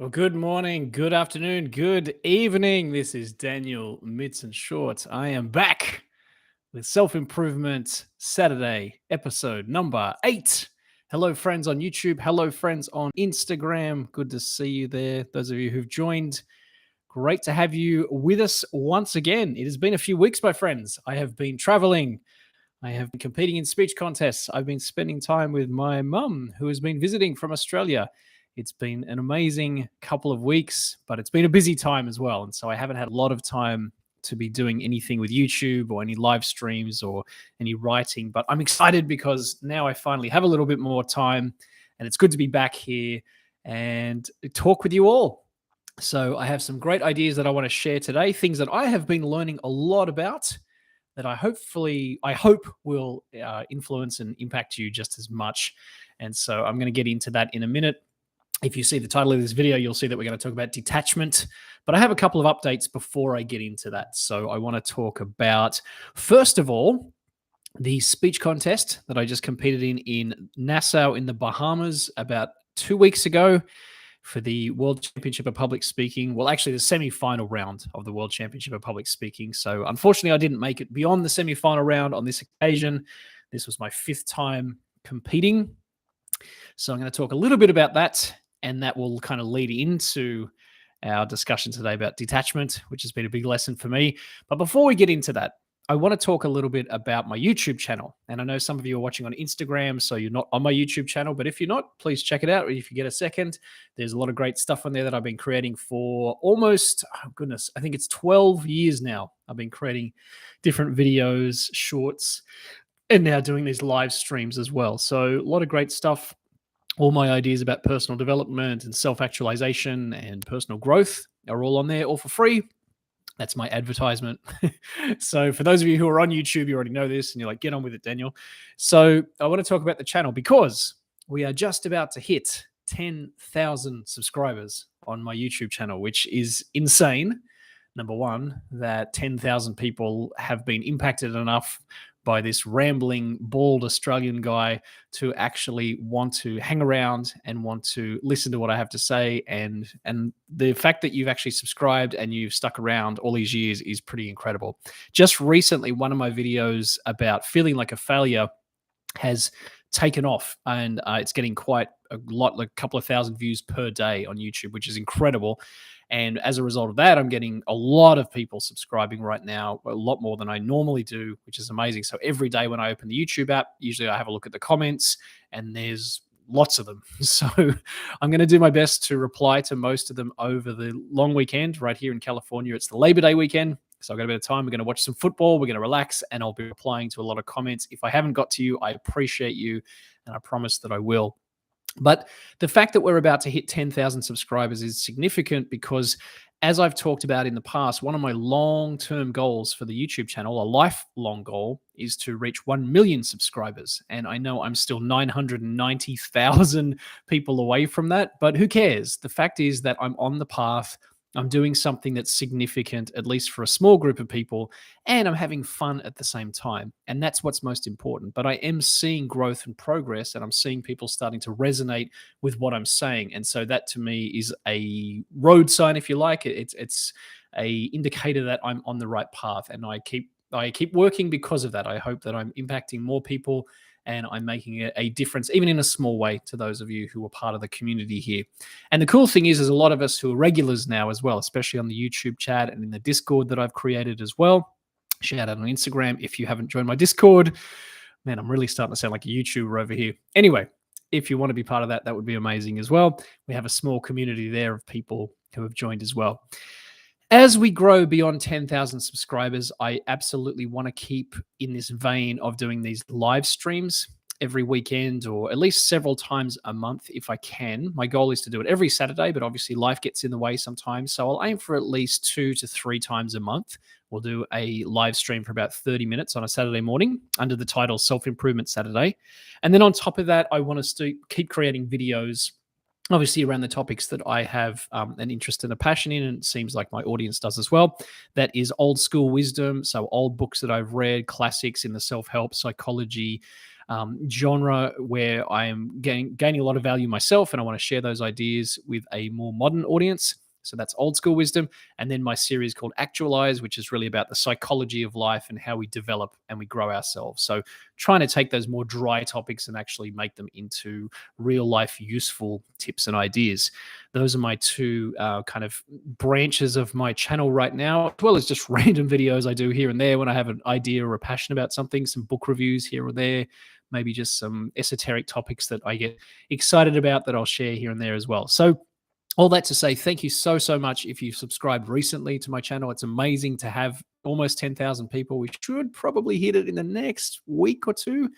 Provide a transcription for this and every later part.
Well, good morning, good afternoon, good evening. This is Daniel Midson-Short. I am back with Self Improvement Saturday, episode number 8. Hello, friends on YouTube. Hello, friends on Instagram. Good to see you there. Those of you who've joined, great to have you with us once again. It has been a few weeks, my friends. I have been traveling. I have been competing in speech contests. I've been spending time with my mum, who has been visiting from Australia. It's been an amazing couple of weeks, but it's been a busy time as well. And so I haven't had a lot of time to be doing anything with YouTube or any live streams or any writing. But I'm excited because now I finally have a little bit more time and it's good to be back here and talk with you all. So I have some great ideas that I want to share today, things that I have been learning a lot about that I hope will influence and impact you just as much. And so I'm going to get into that in a minute. If you see the title of this video, you'll see that we're going to talk about detachment. But I have a couple of updates before I get into that. So I want to talk about, first of all, the speech contest that I just competed in Nassau in the Bahamas about 2 weeks ago for the World Championship of Public Speaking. Well, actually, the semi-final round of the World Championship of Public Speaking. So unfortunately, I didn't make it beyond the semi-final round on this occasion. This was my 5th time competing. So I'm going to talk a little bit about that, and that will kind of lead into our discussion today about detachment, which has been a big lesson for me. But before we get into that, I want to talk a little bit about my YouTube channel. And I know some of you are watching on Instagram, so you're not on my YouTube channel. But if you're not, please check it out. If you get a second, there's a lot of great stuff on there that I've been creating for almost, oh goodness, I think it's 12 years now. I've been creating different videos, shorts, and now doing these live streams as well. So a lot of great stuff. All my ideas about personal development and self-actualization and personal growth are all on there, all for free. That's my advertisement. So for those of you who are on YouTube, you already know this and you're like, get on with it, Daniel. So I want to talk about the channel because we are just about to hit 10,000 subscribers on my YouTube channel, which is insane. Number one, that 10,000 people have been impacted enough by this rambling, bald Australian guy to actually want to hang around and want to listen to what I have to say. And the fact that you've actually subscribed and you've stuck around all these years is pretty incredible. Just recently, one of my videos about feeling like a failure has taken off, and it's getting quite a lot, like a couple of thousand views per day on YouTube, which is incredible. And as a result of that, I'm getting a lot of people subscribing right now, a lot more than I normally do, which is amazing. So every day when I open the YouTube app, usually I have a look at the comments and there's lots of them. So I'm going to do my best to reply to most of them over the long weekend. Right here in California, it's the Labor Day weekend. So I've got a bit of time. We're going to watch some football. We're going to relax, and I'll be replying to a lot of comments. If I haven't got to you, I appreciate you, and I promise that I will. But the fact that we're about to hit 10,000 subscribers is significant because, as I've talked about in the past, one of my long-term goals for the YouTube channel, a lifelong goal, is to reach 1 million subscribers. And I know I'm still 990,000 people away from that, but who cares? The fact is that I'm on the path. I'm doing something that's significant, at least for a small group of people, and I'm having fun at the same time. And that's what's most important. But I am seeing growth and progress, and I'm seeing people starting to resonate with what I'm saying. And so that to me is a road sign, if you like. It's a indicator that I'm on the right path, and I keep working because of that. I hope that I'm impacting more people and I'm making a difference, even in a small way, to those of you who are part of the community here. And the cool thing is, there's a lot of us who are regulars now as well, especially on the YouTube chat and in the Discord that I've created as well. Shout out on Instagram if you haven't joined my Discord. Man, I'm really starting to sound like a YouTuber over here. Anyway, if you want to be part of that, that would be amazing as well. We have a small community there of people who have joined as well. As we grow beyond 10,000 subscribers, I absolutely want to keep in this vein of doing these live streams every weekend or at least several times a month if I can. My goal is to do it every Saturday, but obviously life gets in the way sometimes. So I'll aim for at least 2 to 3 times a month. We'll do a live stream for about 30 minutes on a Saturday morning under the title Self-Improvement Saturday. And then on top of that, I want to keep creating videos obviously around the topics that I have an interest and a passion in, and it seems like my audience does as well. That is old school wisdom, so old books that I've read, classics in the self-help, psychology, genre where I am gaining a lot of value myself, and I want to share those ideas with a more modern audience. So that's old school wisdom. And then my series called Actualize, which is really about the psychology of life and how we develop and we grow ourselves. So trying to take those more dry topics and actually make them into real life useful tips and ideas. Those are my two kind of branches of my channel right now, as well as just random videos I do here and there when I have an idea or a passion about something, some book reviews here or there, maybe just some esoteric topics that I get excited about that I'll share here and there as well. So all that to say, thank you so much if you've subscribed recently to my channel. It's amazing to have almost 10,000 people. We should probably hit it in the next week or two,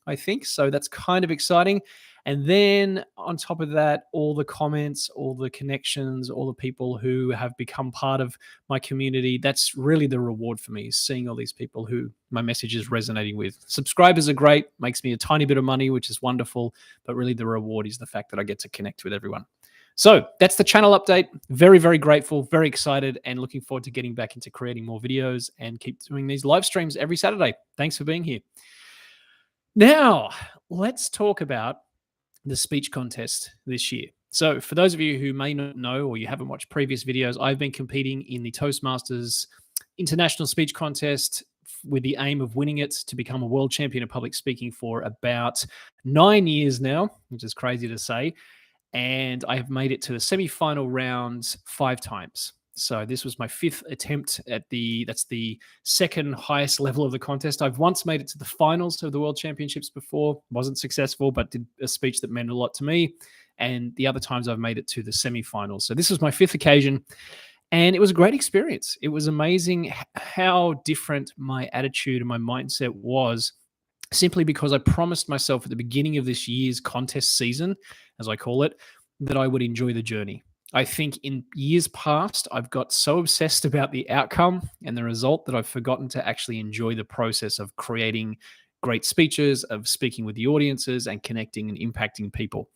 I think. So that's kind of exciting. And then on top of that, all the comments, all the connections, all the people who have become part of my community, that's really the reward for me, is seeing all these people who my message is resonating with. Subscribers are great, makes me a tiny bit of money, which is wonderful. But really the reward is the fact that I get to connect with everyone. So that's the channel update. Very grateful, very excited, and looking forward to getting back into creating more videos and keep doing these live streams every Saturday. Thanks for being here. Now, let's talk about the speech contest this year. So for those of you who may not know or you haven't watched previous videos, I've been competing in the Toastmasters International Speech Contest with the aim of winning it to become a world champion of public speaking for about 9 years now, which is crazy to say. And I have made it to the semi-final round 5 times. So this was my 5th attempt at that's the second highest level of the contest. I've once made it to the finals of the World Championships before, wasn't successful, but did a speech that meant a lot to me. And the other times I've made it to the semi-finals. So this was my 5th occasion. And it was a great experience. It was amazing how different my attitude and my mindset was, simply because I promised myself at the beginning of this year's contest season, as I call it, that I would enjoy the journey. I think in years past, I've got so obsessed about the outcome and the result that I've forgotten to actually enjoy the process of creating great speeches, of speaking with the audiences and connecting and impacting people.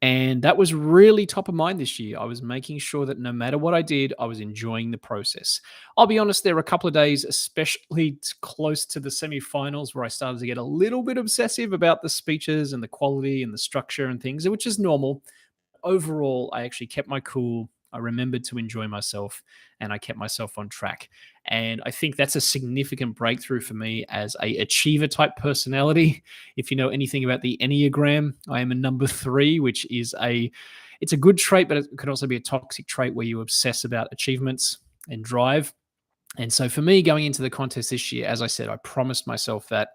And that was really top of mind this year. I was making sure that no matter what I did, I was enjoying the process. I'll be honest, there were a couple of days, especially close to the semi-finals, where I started to get a little bit obsessive about the speeches and the quality and the structure and things, which is normal. Overall, I actually kept my cool. I remembered to enjoy myself and I kept myself on track. And I think that's a significant breakthrough for me as a achiever type personality. If you know anything about the Enneagram, I am a number 3, which is it's a good trait, but it could also be a toxic trait where you obsess about achievements and drive. And so for me, going into the contest this year, as I said, I promised myself that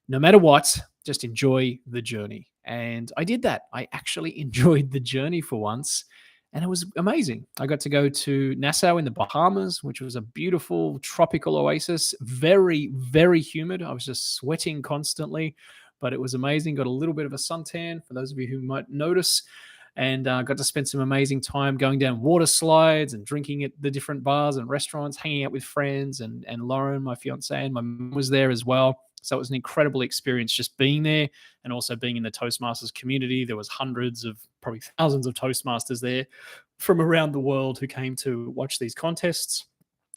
no matter what, just enjoy the journey. And I did that. I actually enjoyed the journey for once. And it was amazing. I got to go to Nassau in the Bahamas, which was a beautiful tropical oasis. Very humid. I was just sweating constantly, but it was amazing. Got a little bit of a suntan for those of you who might notice. And got to spend some amazing time going down water slides and drinking at the different bars and restaurants, hanging out with friends. And Lauren, my fiance, and my mum was there as well. So it was an incredible experience just being there and also being in the Toastmasters community. There was hundreds of, probably thousands of Toastmasters there from around the world who came to watch these contests,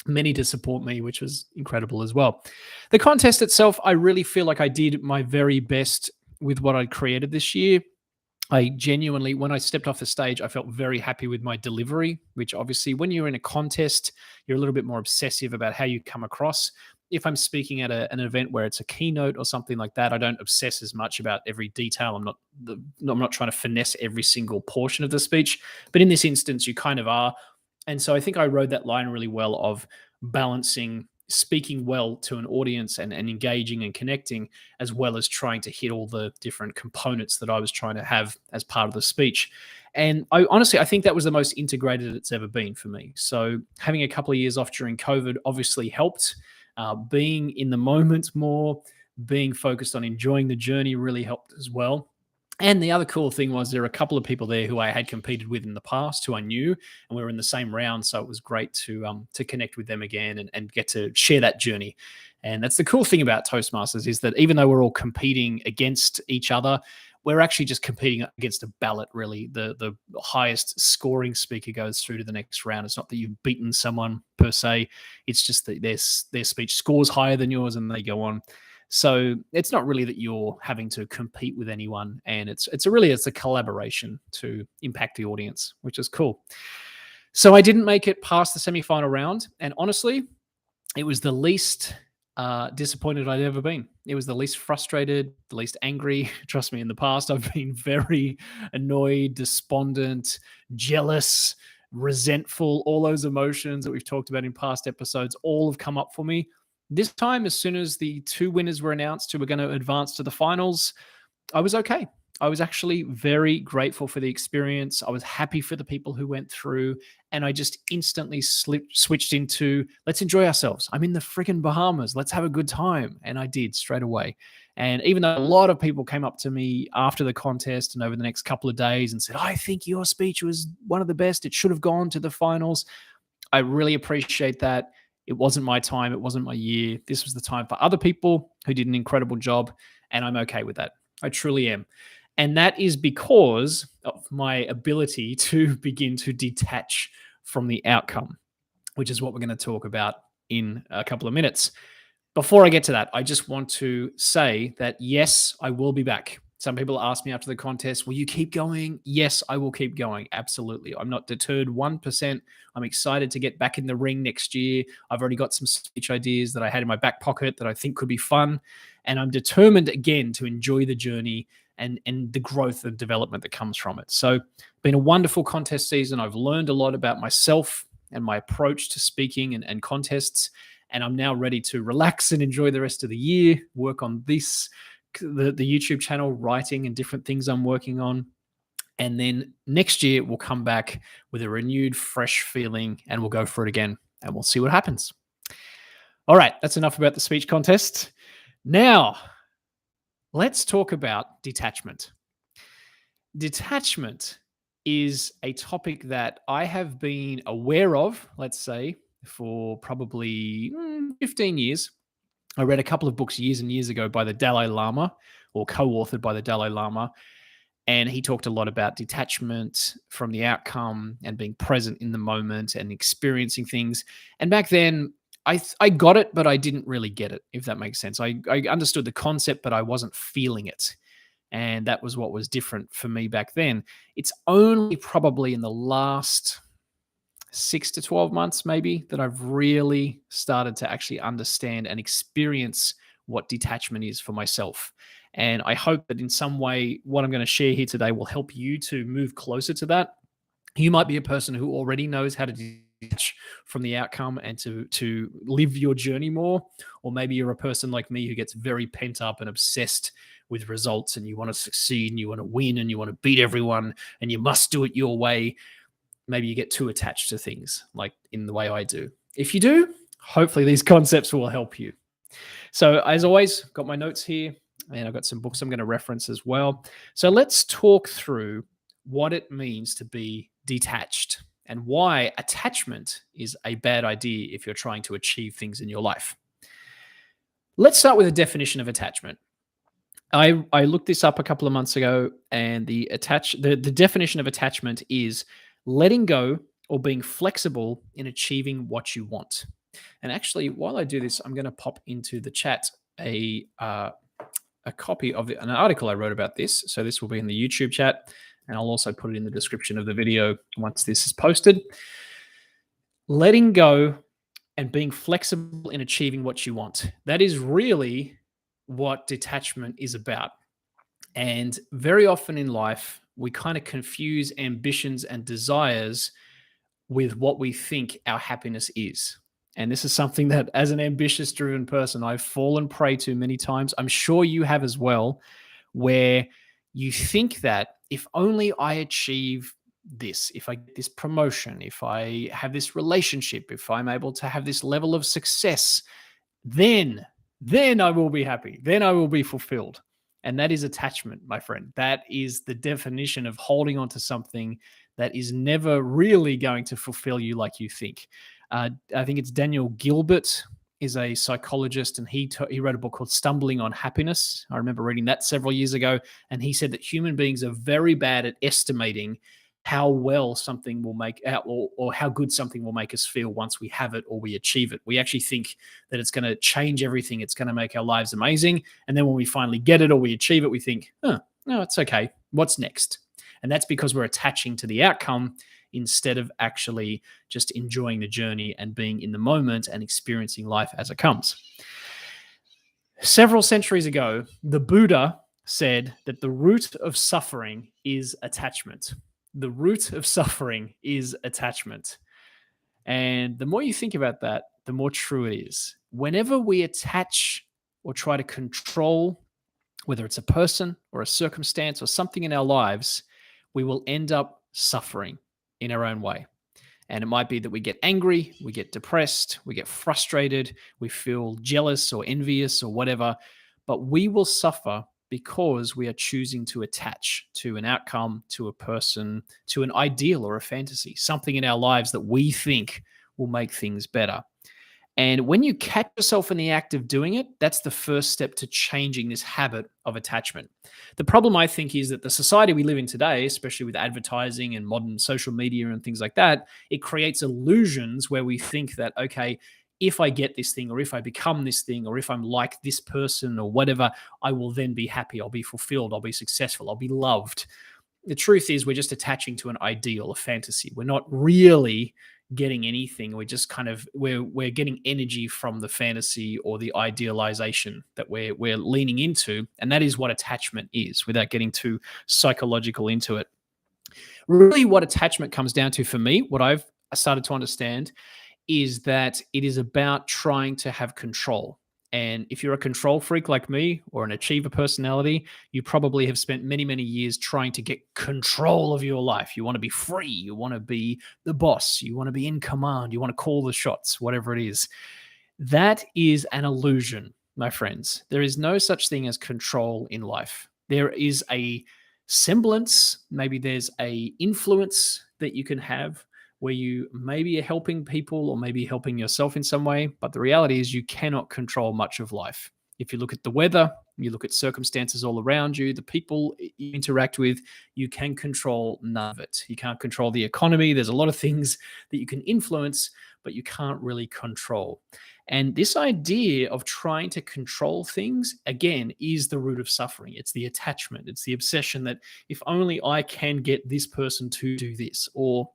many to support me, which was incredible as well. The contest itself, I really feel like I did my very best with what I created this year. I genuinely, when I stepped off the stage, I felt very happy with my delivery, which obviously when you're in a contest, you're a little bit more obsessive about how you come across. If I'm speaking at an event where it's a keynote or something like that, I don't obsess as much about every detail. I'm not trying to finesse every single portion of the speech, but in this instance, you kind of are. And so I think I rode that line really well of balancing speaking well to an audience and engaging and connecting, as well as trying to hit all the different components that I was trying to have as part of the speech. And I think that was the most integrated it's ever been for me. So having a couple of years off during COVID obviously helped. Being in the moment more, being focused on enjoying the journey really helped as well. And the other cool thing was there were a couple of people there who I had competed with in the past, who I knew, and we were in the same round. So it was great to connect with them again and get to share that journey. And that's the cool thing about Toastmasters, is that even though we're all competing against each other, we're actually just competing against a ballot, really. The highest scoring speaker goes through to the next round. It's not that you've beaten someone per se. It's just that their speech scores higher than yours and they go on. So it's not really that you're having to compete with anyone, and it's a collaboration to impact the audience, which is cool. So I didn't make it past the semi-final round, and honestly, it was the least disappointed I'd ever been. It was the least frustrated, the least angry. Trust me, in the past, I've been very annoyed, despondent, jealous, resentful. All those emotions that we've talked about in past episodes all have come up for me. This time, as soon as the two winners were announced who were going to advance to the finals, I was okay. I was actually very grateful for the experience. I was happy for the people who went through, and I just instantly switched into let's enjoy ourselves. I'm in the freaking Bahamas. Let's have a good time. And I did straight away. And even though a lot of people came up to me after the contest and over the next couple of days and said, I think your speech was one of the best. It should have gone to the finals. I really appreciate that. It wasn't my time. It wasn't my year. This was the time for other people who did an incredible job. And I'm okay with that. I truly am. And that is because of my ability to begin to detach from the outcome, which is what we're going to talk about in a couple of minutes. Before I get to that, I just want to say that yes, I will be back. Some people ask me after the contest, will you keep going? Yes, I will keep going. Absolutely. I'm not deterred 1%. I'm excited to get back in the ring next year. I've already got some speech ideas that I had in my back pocket that I think could be fun. And I'm determined again to enjoy the journey and the growth and development that comes from it. So, been a wonderful contest season. I've learned a lot about myself and my approach to speaking and contests. And I'm now ready to relax and enjoy the rest of the year, work on this, the YouTube channel, writing and different things I'm working on. And then next year, we'll come back with a renewed, fresh feeling and we'll go for it again and we'll see what happens. All right, that's enough about the speech contest. Now, let's talk about detachment. Detachment is a topic that I have been aware of, let's say, for probably 15 years. I read a couple of books years and years ago by the Dalai Lama, or co-authored by the Dalai Lama, and he talked a lot about detachment from the outcome and being present in the moment and experiencing things. And back then, I got it, but I didn't really get it, if that makes sense. I understood the concept, but I wasn't feeling it. And that was what was different for me back then. It's only probably in the last 6 to 12 months, maybe, that I've really started to actually understand and experience what detachment is for myself. And I hope that in some way, what I'm going to share here today will help you to move closer to that. You might be a person who already knows how to detach from the outcome and to live your journey more. Or maybe you're a person like me who gets very pent up and obsessed with results and you want to succeed and you want to win and you want to beat everyone and you must do it your way. Maybe you get too attached to things like in the way I do. If you do, hopefully these concepts will help you. So as always, got my notes here and I've got some books I'm going to reference as well. So let's talk through what it means to be detached and why attachment is a bad idea if you're trying to achieve things in your life. Let's start with a definition of attachment. I looked this up a couple of months ago, and the definition of attachment is letting go or being flexible in achieving what you want. And actually, while I do this, I'm going to pop into the chat a copy of an article I wrote about this. So this will be in the YouTube chat, and I'll also put it in the description of the video once this is posted. Letting go and being flexible in achieving what you want. That is really what detachment is about. And very often in life, we kind of confuse ambitions and desires with what we think our happiness is. And this is something that, as an ambitious driven person, I've fallen prey to many times. I'm sure you have as well, where you think that if only I achieve this, if I get this promotion, if I have this relationship, if I'm able to have this level of success, then I will be happy. Then I will be fulfilled. And that is attachment, my friend. That is the definition of holding on to something that is never really going to fulfill you like you think. I think it's Daniel Gilbert is a psychologist, and he wrote a book called Stumbling on Happiness. I remember reading that several years ago, and he said that human beings are very bad at estimating how well something will make out, or how good something will make us feel once we have it or we achieve it. We actually think that it's going to change everything, it's going to make our lives amazing. And then when we finally get it or we achieve it, we think, oh, no, it's okay. What's next? And that's because we're attaching to the outcome instead of actually just enjoying the journey and being in the moment and experiencing life as it comes. Several centuries ago, the Buddha said that the root of suffering is attachment. The root of suffering is attachment. And the more you think about that, the more true it is. Whenever we attach or try to control, whether it's a person or a circumstance or something in our lives, we will end up suffering in our own way. And it might be that we get angry, we get depressed, we get frustrated, we feel jealous or envious or whatever, but we will suffer because we are choosing to attach to an outcome, to a person, to an ideal or a fantasy, something in our lives that we think will make things better. And when you catch yourself in the act of doing it, that's the first step to changing this habit of attachment. The problem, I think, is that the society we live in today, especially with advertising and modern social media and things like that, it creates illusions where we think that, okay, if I get this thing, or if I become this thing, or if I'm like this person or whatever, I will then be happy, I'll be fulfilled, I'll be successful, I'll be loved. The truth is, we're just attaching to an ideal, a fantasy. We're not really getting anything. We're just kind of we're getting energy from the fantasy or the idealization that we're leaning into, and that is what attachment is. Without getting too psychological into it, really, what attachment comes down to for me, what I've started to understand, is that it is about trying to have control. And if you're a control freak like me or an achiever personality, you probably have spent many, many years trying to get control of your life. You want to be free. You want to be the boss. You want to be in command. You want to call the shots, whatever it is. That is an illusion, my friends. There is no such thing as control in life. There is a semblance, maybe there's a influence that you can have where you maybe are helping people or maybe helping yourself in some way, but the reality is you cannot control much of life. If you look at the weather, you look at circumstances all around you, the people you interact with, you can control none of it. You can't control the economy. There's a lot of things that you can influence, but you can't really control. And this idea of trying to control things, again, is the root of suffering. It's the attachment, it's the obsession that if only I can get this person to do this, or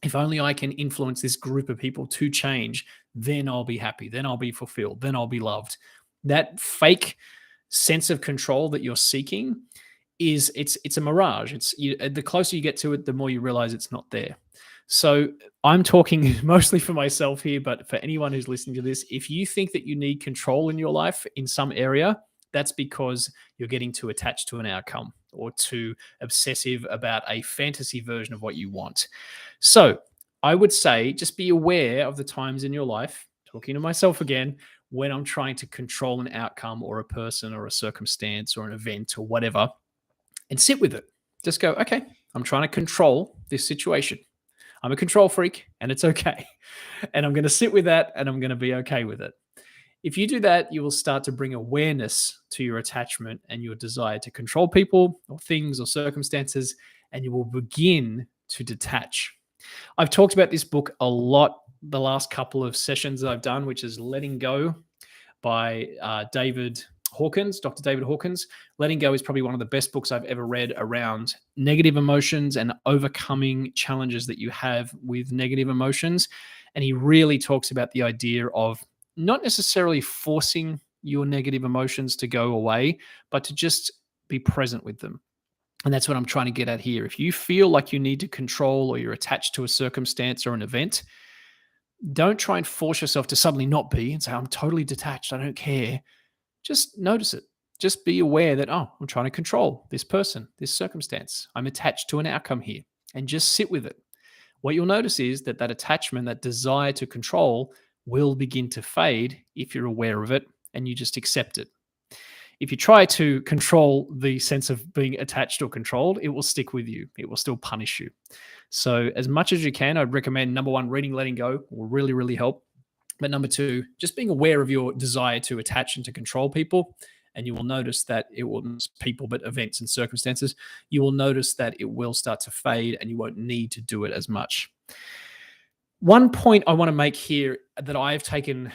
if only I can influence this group of people to change, then I'll be happy, then I'll be fulfilled, then I'll be loved. That fake sense of control that you're seeking it's a mirage. The closer you get to it, the more you realize it's not there. So I'm talking mostly for myself here, but for anyone who's listening to this, if you think that you need control in your life in some area, that's because you're getting too attached to an outcome or too obsessive about a fantasy version of what you want. So I would say just be aware of the times in your life, talking to myself again, when I'm trying to control an outcome or a person or a circumstance or an event or whatever, and sit with it. Just go, okay, I'm trying to control this situation. I'm a control freak and it's okay. And I'm going to sit with that and I'm going to be okay with it. If you do that, you will start to bring awareness to your attachment and your desire to control people or things or circumstances, and you will begin to detach. I've talked about this book a lot the last couple of sessions that I've done, which is Letting Go by Dr. David Hawkins. Letting Go is probably one of the best books I've ever read around negative emotions and overcoming challenges that you have with negative emotions. And he really talks about the idea of not necessarily forcing your negative emotions to go away, but to just be present with them. And that's what I'm trying to get at here. If you feel like you need to control or you're attached to a circumstance or an event, don't try and force yourself to suddenly not be and say, I'm totally detached, I don't care. Just notice it. Just be aware that, oh, I'm trying to control this person, this circumstance. I'm attached to an outcome here, and just sit with it. What you'll notice is that attachment, that desire to control, will begin to fade if you're aware of it and you just accept it. If you try to control the sense of being attached or controlled, it will stick with you. It will still punish you. So as much as you can, I'd recommend, number one, reading Letting Go will really, really help. But number two, just being aware of your desire to attach and to control people. and you will notice that it will not people, but events and circumstances, you will notice that it will start to fade and you won't need to do it as much. One point I want to make here that I've taken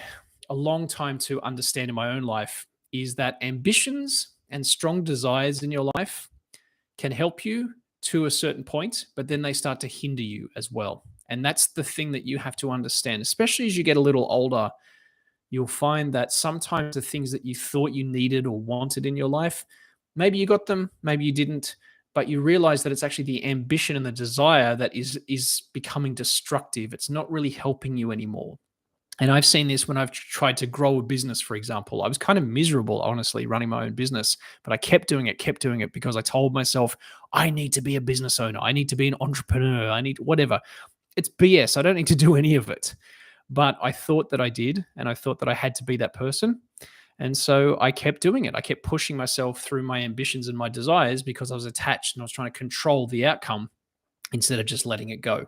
a long time to understand in my own life is that ambitions and strong desires in your life can help you to a certain point, but then they start to hinder you as well. And that's the thing that you have to understand, especially as you get a little older. You'll find that sometimes the things that you thought you needed or wanted in your life, maybe you got them, maybe you didn't, but you realize that it's actually the ambition and the desire that is becoming destructive. It's not really helping you anymore. And I've seen this when I've tried to grow a business, for example. I was kind of miserable, honestly, running my own business, but I kept doing it because I told myself, I need to be a business owner. I need to be an entrepreneur. I need whatever. It's BS. I don't need to do any of it. But I thought that I did, and I thought that I had to be that person. And so I kept doing it. I kept pushing myself through my ambitions and my desires because I was attached and I was trying to control the outcome instead of just letting it go.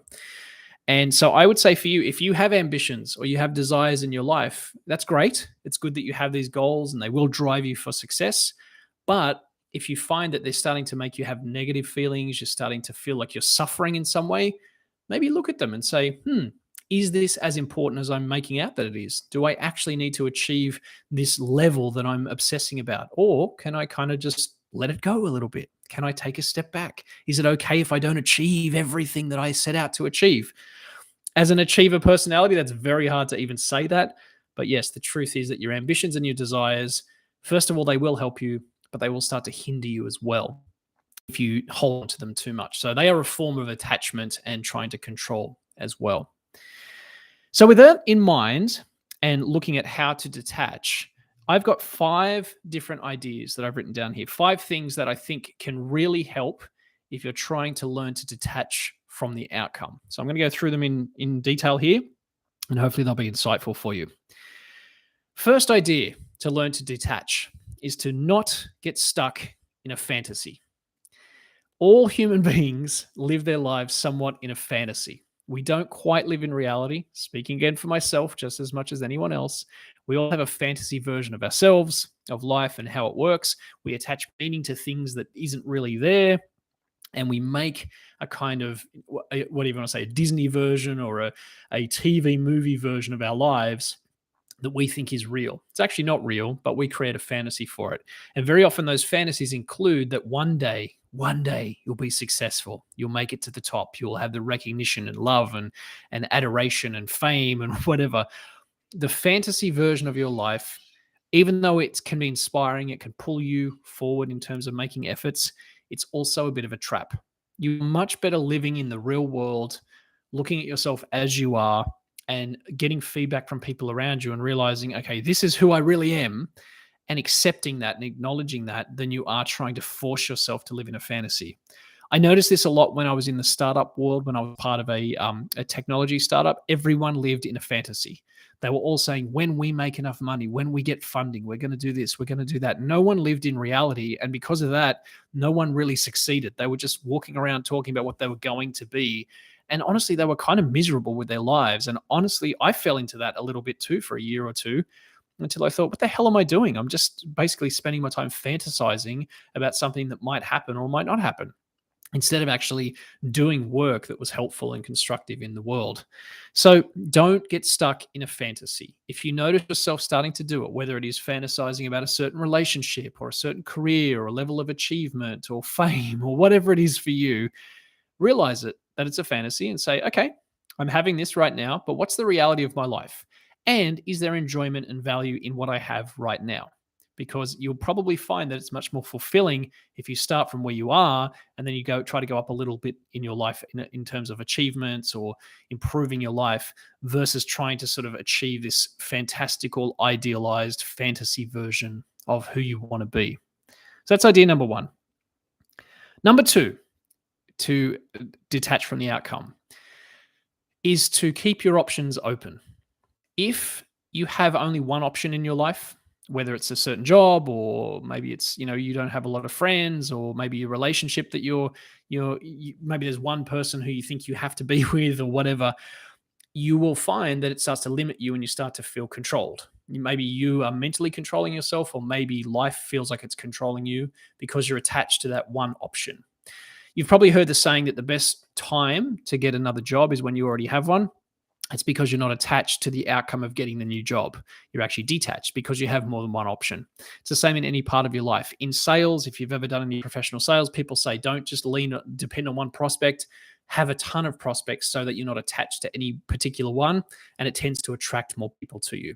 And so I would say for you, if you have ambitions or you have desires in your life, that's great. It's good that you have these goals and they will drive you for success. But if you find that they're starting to make you have negative feelings, you're starting to feel like you're suffering in some way, maybe look at them and say, is this as important as I'm making out that it is? Do I actually need to achieve this level that I'm obsessing about? Or can I kind of just let it go a little bit? Can I take a step back? Is it okay if I don't achieve everything that I set out to achieve? As an achiever personality, that's very hard to even say that. But yes, the truth is that your ambitions and your desires, first of all, they will help you, but they will start to hinder you as well if you hold on to them too much. So they are a form of attachment and trying to control as well. So, with that in mind and looking at how to detach, I've got 5 different ideas that I've written down here. 5 things that I think can really help if you're trying to learn to detach from the outcome. So, I'm going to go through them in detail here, and hopefully they'll be insightful for you. First idea to learn to detach is to not get stuck in a fantasy. All human beings live their lives somewhat in a fantasy. We don't quite live in reality. Speaking again for myself, just as much as anyone else, we all have a fantasy version of ourselves, of life, and how it works. We attach meaning to things that isn't really there, and we make a kind of, what do you want to say, a Disney version or a TV movie version of our lives that we think is real. It's actually not real, but we create a fantasy for it. And very often those fantasies include that one day you'll be successful. You'll make it to the top. You'll have the recognition and love and adoration and fame and whatever. The fantasy version of your life, even though it can be inspiring, it can pull you forward in terms of making efforts, it's also a bit of a trap. You're much better living in the real world, looking at yourself as you are, and getting feedback from people around you and realizing, okay, this is who I really am, and accepting that and acknowledging that, than you are trying to force yourself to live in a fantasy. I noticed this a lot when I was in the startup world, when I was part of a technology startup. Everyone lived in a fantasy. They were all saying, when we make enough money, when we get funding, we're going to do this, we're going to do that. No one lived in reality. And because of that, no one really succeeded. They were just walking around talking about what they were going to be. And honestly, they were kind of miserable with their lives. And honestly, I fell into that a little bit too for a year or two, until I thought, what the hell am I doing? I'm just basically spending my time fantasizing about something that might happen or might not happen, instead of actually doing work that was helpful and constructive in the world. So don't get stuck in a fantasy. If you notice yourself starting to do it, whether it is fantasizing about a certain relationship or a certain career or a level of achievement or fame or whatever it is for you, realize that it's a fantasy and say, okay, I'm having this right now, but what's the reality of my life? And is there enjoyment and value in what I have right now? Because you'll probably find that it's much more fulfilling if you start from where you are and then you try to go up a little bit in your life in terms of achievements or improving your life, versus trying to sort of achieve this fantastical, idealized fantasy version of who you want to be. So that's idea number 1. Number 2, to detach from the outcome, is to keep your options open. If you have only one option in your life, whether it's a certain job or maybe it's, you don't have a lot of friends, or maybe your relationship that maybe there's one person who you think you have to be with or whatever, you will find that it starts to limit you and you start to feel controlled. Maybe you are mentally controlling yourself, or maybe life feels like it's controlling you because you're attached to that one option. You've probably heard the saying that the best time to get another job is when you already have one. It's because you're not attached to the outcome of getting the new job. You're actually detached because you have more than one option. It's the same in any part of your life. In sales, if you've ever done any professional sales, people say don't just depend on one prospect. Have a ton of prospects so that you're not attached to any particular one, and it tends to attract more people to you.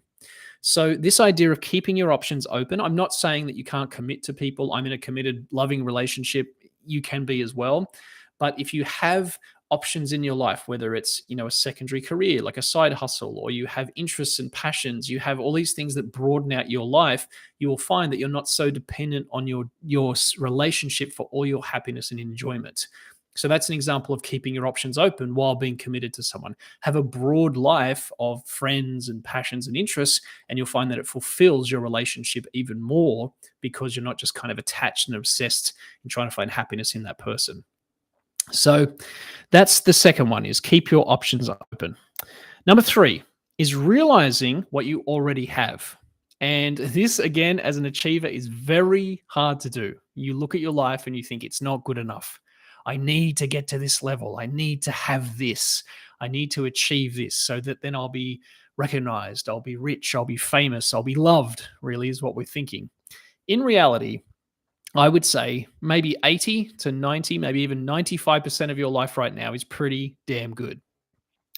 So, this idea of keeping your options open, I'm not saying that you can't commit to people. I'm in a committed, loving relationship. You can be as well. But if you have options in your life, whether it's, a secondary career, like a side hustle, or you have interests and passions, you have all these things that broaden out your life, you will find that you're not so dependent on your relationship for all your happiness and enjoyment. So that's an example of keeping your options open while being committed to someone. Have a broad life of friends and passions and interests, and you'll find that it fulfills your relationship even more because you're not just kind of attached and obsessed in trying to find happiness in that person. So that's the second one, is keep your options open. Number three is realizing what you already have. And this, again, as an achiever, is very hard to do. You look at your life and you think it's not good enough. I need to get to this level. I need to have this. I need to achieve this so that then I'll be recognized. I'll be rich. I'll be famous. I'll be loved, really, is what we're thinking. In reality, I would say maybe 80 to 90, maybe even 95% of your life right now is pretty damn good.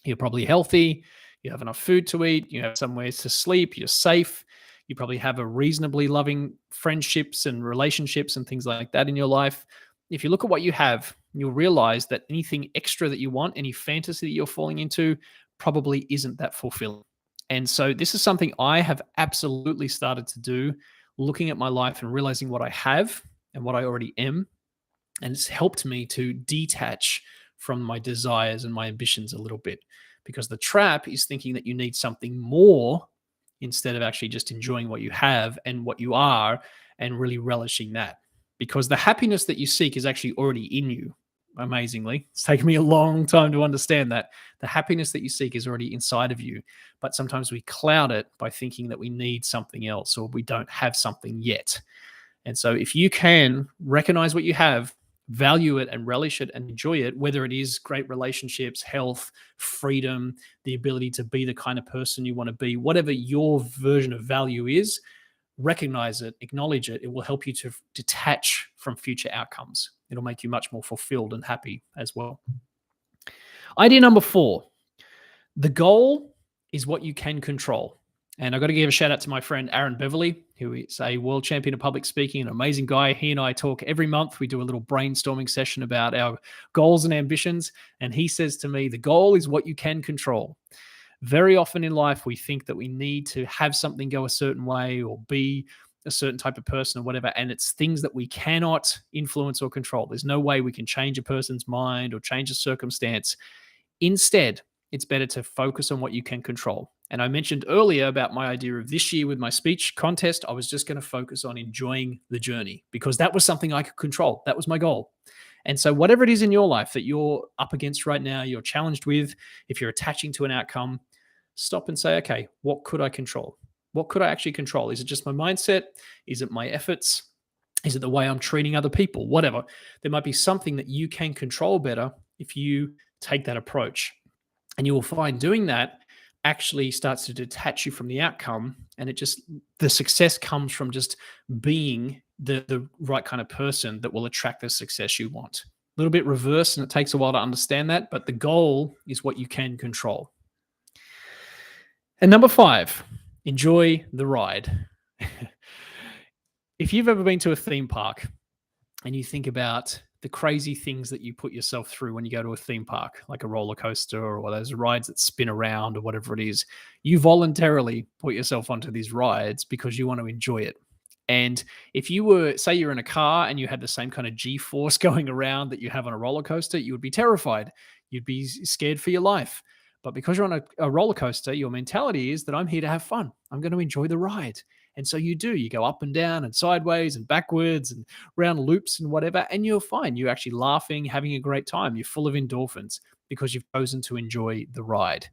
You're probably healthy. You have enough food to eat. You have somewhere to sleep. You're safe. You probably have a reasonably loving friendships and relationships and things like that in your life. If you look at what you have, you'll realize that anything extra that you want, any fantasy that you're falling into, probably isn't that fulfilling. And so, this is something I have absolutely started to do, looking at my life and realizing what I have and what I already am. And it's helped me to detach from my desires and my ambitions a little bit, because the trap is thinking that you need something more instead of actually just enjoying what you have and what you are and really relishing that, because the happiness that you seek is actually already in you. Amazingly, it's taken me a long time to understand that the happiness that you seek is already inside of you, but sometimes we cloud it by thinking that we need something else or we don't have something yet. And so, if you can recognize what you have, value it and relish it and enjoy it, whether it is great relationships, health, freedom, the ability to be the kind of person you want to be, whatever your version of value is, recognize it, acknowledge it. It will help you to detach from future outcomes. It'll make you much more fulfilled and happy as well. Idea number four: the goal is what you can control. And I've got to give a shout out to my friend Aaron Beverly, who is a world champion of public speaking, an amazing guy. He and I talk every month. We do a little brainstorming session about our goals and ambitions. And he says to me, the goal is what you can control. Very often in life, we think that we need to have something go a certain way or be a certain type of person or whatever. And it's things that we cannot influence or control. There's no way we can change a person's mind or change a circumstance. Instead, it's better to focus on what you can control. And I mentioned earlier about my idea of this year with my speech contest. I was just going to focus on enjoying the journey because that was something I could control. That was my goal. And so, whatever it is in your life that you're up against right now, you're challenged with, if you're attaching to an outcome, stop and say, okay, what could I control? What could I actually control? Is it just my mindset? Is it my efforts? Is it the way I'm treating other people? Whatever. There might be something that you can control better if you take that approach. And you will find doing that actually starts to detach you from the outcome. And the success comes from just being the right kind of person that will attract the success you want. A little bit reverse, and it takes a while to understand that, but the goal is what you can control. And number five, enjoy the ride. If you've ever been to a theme park and you think about the crazy things that you put yourself through when you go to a theme park, like a roller coaster or those rides that spin around or whatever it is, you voluntarily put yourself onto these rides because you want to enjoy it. And if you were, say, you're in a car and you had the same kind of G force going around that you have on a roller coaster, you would be terrified. You'd be scared for your life. But because you're on a roller coaster, your mentality is that I'm here to have fun. I'm going to enjoy the ride. And so you go up and down and sideways and backwards and round loops and whatever. And you're fine. You're actually laughing, having a great time. You're full of endorphins because you've chosen to enjoy the ride.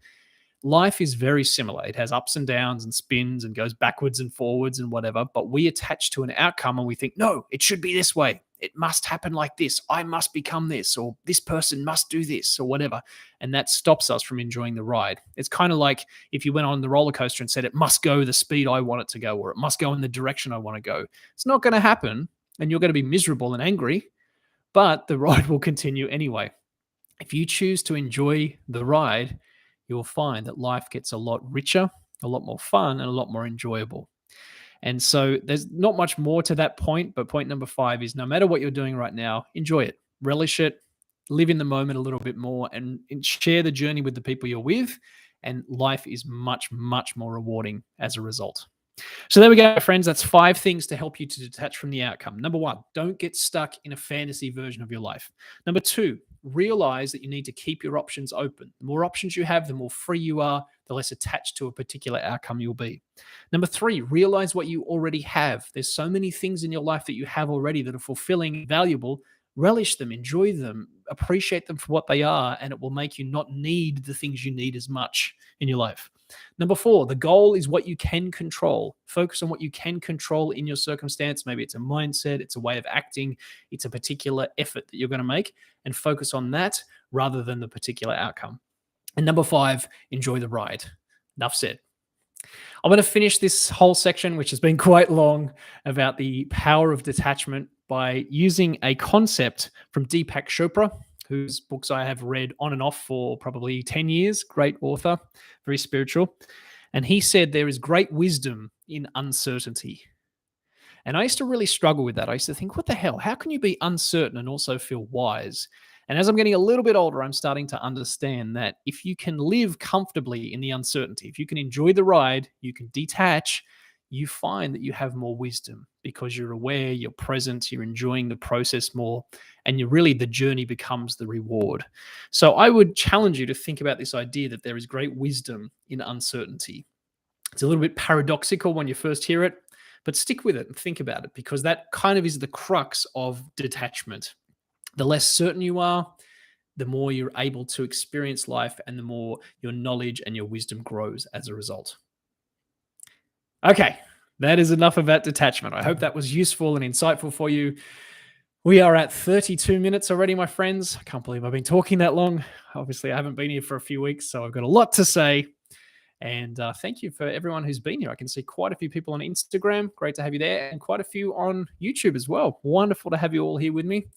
life is very similar. It has ups and downs and spins and goes backwards and forwards and whatever, but we attach to an outcome and we think, no, it should be this way. It must happen like this. I must become this, or this person must do this, or whatever. And that stops us from enjoying the ride. It's kind of like if you went on the roller coaster and said, it must go the speed I want it to go, or it must go in the direction I want to go. It's not going to happen. And you're going to be miserable and angry, but the ride will continue anyway. If you choose to enjoy the ride, you'll find that life gets a lot richer, a lot more fun, and a lot more enjoyable. And so there's not much more to that point, but point number 5 is no matter what you're doing right now, enjoy it, relish it, live in the moment a little bit more, and share the journey with the people you're with. And life is much, much more rewarding as a result. So there we go, friends. That's 5 things to help you to detach from the outcome. Number 1, don't get stuck in a fantasy version of your life. Number 2, realize that you need to keep your options open. The more options you have, the more free you are, the less attached to a particular outcome you'll be. Number 3, realize what you already have. There's so many things in your life that you have already that are fulfilling, valuable. Relish them, enjoy them, appreciate them for what they are, and it will make you not need the things you need as much in your life. Number 4, the goal is what you can control. Focus on what you can control in your circumstance. Maybe it's a mindset, it's a way of acting, it's a particular effort that you're going to make, and focus on that rather than the particular outcome. And number 5, enjoy the ride. Enough said. I'm going to finish this whole section, which has been quite long, about the power of detachment by using a concept from Deepak Chopra, whose books I have read on and off for probably 10 years. Great author, very spiritual. And he said there is great wisdom in uncertainty. And I used to really struggle with that. I used to think, what the hell? How can you be uncertain and also feel wise? And as I'm getting a little bit older, I'm starting to understand that if you can live comfortably in the uncertainty, if you can enjoy the ride, you can detach, you find that you have more wisdom because you're aware, you're present, you're enjoying the process more, and you really, the journey becomes the reward. So I would challenge you to think about this idea that there is great wisdom in uncertainty. It's a little bit paradoxical when you first hear it, but stick with it and think about it because that kind of is the crux of detachment. The less certain you are, the more you're able to experience life and the more your knowledge and your wisdom grows as a result. Okay, that is enough about detachment. I hope that was useful and insightful for you. We are at 32 minutes already, my friends. I can't believe I've been talking that long. Obviously, I haven't been here for a few weeks, so I've got a lot to say. And thank you for everyone who's been here. I can see quite a few people on Instagram. Great to have you there. And quite a few on YouTube as well. Wonderful to have you all here with me.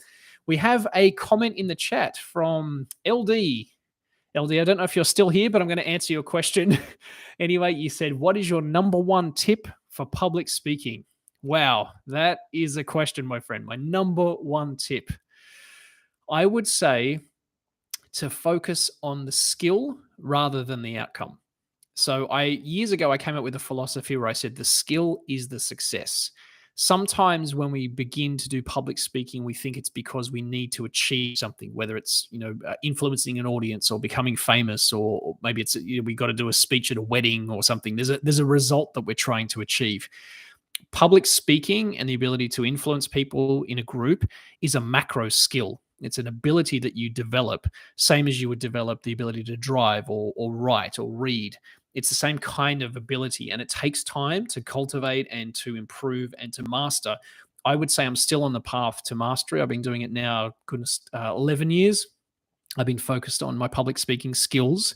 We have a comment in the chat from LD. LD, I don't know if you're still here, but I'm going to answer your question. Anyway, you said, what is your number 1 tip for public speaking? Wow, that is a question, my friend. My number 1 tip. I would say to focus on the skill rather than the outcome. So years ago, I came up with a philosophy where I said the skill is the success. Sometimes when we begin to do public speaking, we think it's because we need to achieve something, whether it's influencing an audience or becoming famous, or maybe it's we got to do a speech at a wedding or something. There's a result that we're trying to achieve. Public speaking and the ability to influence people in a group is a macro skill. It's an ability that you develop, same as you would develop the ability to drive or write or read. It's the same kind of ability, and it takes time to cultivate and to improve and to master. I would say I'm still on the path to mastery. I've been doing it now, 11 years. I've been focused on my public speaking skills.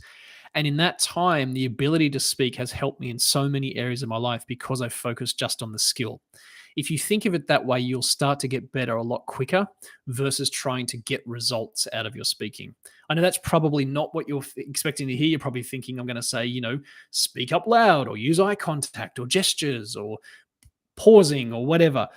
And in that time, the ability to speak has helped me in so many areas of my life because I've focused just on the skill. If you think of it that way, you'll start to get better a lot quicker versus trying to get results out of your speaking. I know that's probably not what you're expecting to hear. You're probably thinking I'm going to say, speak up loud or use eye contact or gestures or pausing or whatever.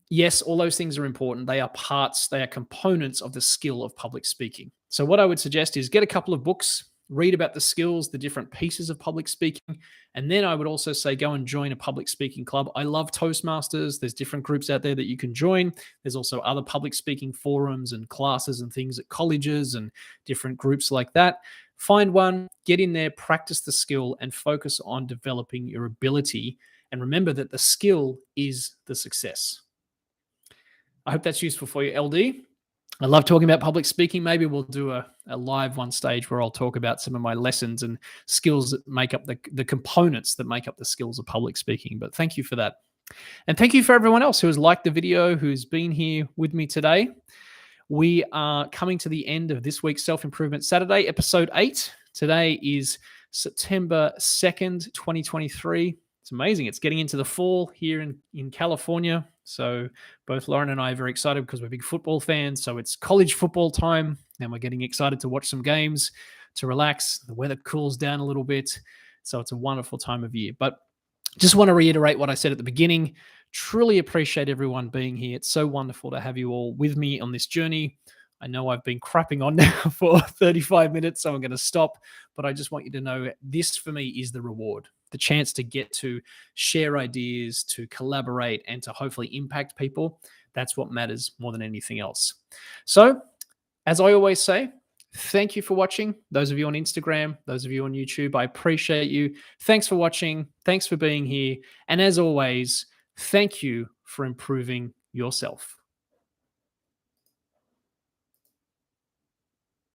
Yes, all those things are important. They are parts, they are components of the skill of public speaking. So what I would suggest is get a couple of books, read about the skills, the different pieces of public speaking. And then I would also say go and join a public speaking club. I love Toastmasters. There's different groups out there that you can join. There's also other public speaking forums and classes and things at colleges and different groups like that. Find one, get in there, practice the skill, and focus on developing your ability. And remember that the skill is the success. I hope that's useful for you, LD. I love talking about public speaking. Maybe we'll do a live one stage where I'll talk about some of my lessons and skills that make up the components that make up the skills of public speaking. But thank you for that. And thank you for everyone else who has liked the video, who's been here with me today. We are coming to the end of this week's Self Improvement Saturday, episode 8. Today is September 2nd, 2023. It's amazing. It's getting into the fall here in California. So both Lauren and I are very excited because we're big football fans. So it's college football time, and we're getting excited to watch some games, to relax. The weather cools down a little bit. So it's a wonderful time of year. But just want to reiterate what I said at the beginning. Truly appreciate everyone being here. It's so wonderful to have you all with me on this journey. I know I've been crapping on now for 35 minutes, so I'm going to stop. But I just want you to know this for me is the reward, the chance to get to share ideas, to collaborate, and to hopefully impact people. That's what matters more than anything else. So, as I always say, thank you for watching. Those of you on Instagram, those of you on YouTube, I appreciate you. Thanks for watching. Thanks for being here. And as always, thank you for improving yourself.